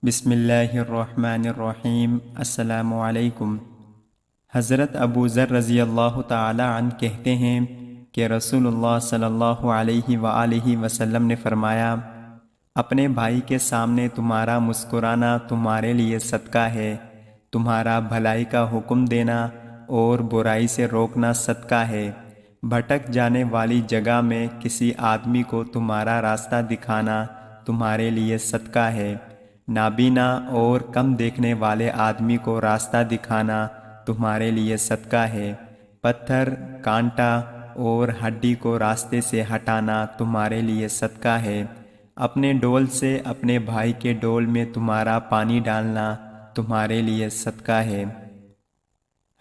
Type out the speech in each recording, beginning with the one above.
بسم اللہ الرحمن الرحیم۔ السلام علیکم۔ حضرت ابو ذر رضی اللہ تعالی عنہ کہتے ہیں کہ رسول اللہ صلی اللہ علیہ وآلہ وسلم نے فرمایا، اپنے بھائی کے سامنے تمہارا مسکرانا تمہارے لیے صدقہ ہے، تمہارا بھلائی کا حکم دینا اور برائی سے روکنا صدقہ ہے، بھٹک جانے والی جگہ میں کسی آدمی کو تمہارا راستہ دکھانا تمہارے لیے صدقہ ہے، نابینا اور کم دیکھنے والے آدمی کو راستہ دکھانا تمہارے لیے صدقہ ہے، پتھر، کانٹا اور ہڈی کو راستے سے ہٹانا تمہارے لیے صدقہ ہے، اپنے ڈول سے اپنے بھائی کے ڈول میں تمہارا پانی ڈالنا تمہارے لیے صدقہ ہے۔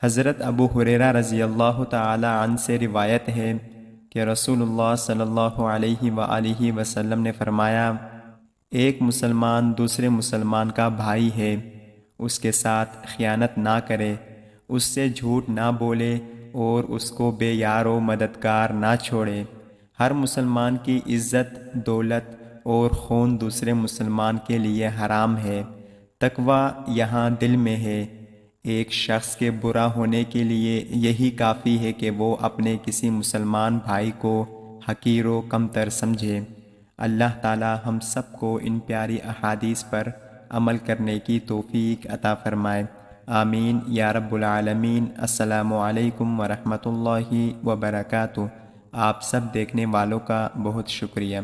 حضرت ابو ہریرہ رضی اللہ تعالی عنہ سے روایت ہے کہ رسول اللہ صلی اللہ علیہ وآلہ وسلم نے فرمایا، ایک مسلمان دوسرے مسلمان کا بھائی ہے، اس کے ساتھ خیانت نہ کرے، اس سے جھوٹ نہ بولے اور اس کو بے یار و مددگار نہ چھوڑے۔ ہر مسلمان کی عزت، دولت اور خون دوسرے مسلمان کے لیے حرام ہے۔ تقویٰ یہاں دل میں ہے۔ ایک شخص کے برا ہونے کے لیے یہی کافی ہے کہ وہ اپنے کسی مسلمان بھائی کو حقیر و کمتر سمجھے۔ اللہ تعالی ہم سب کو ان پیاری احادیث پر عمل کرنے کی توفیق عطا فرمائے، آمین یا رب العالمین۔ السلام علیکم ورحمۃ اللہ وبرکاتہ۔ آپ سب دیکھنے والوں کا بہت شکریہ۔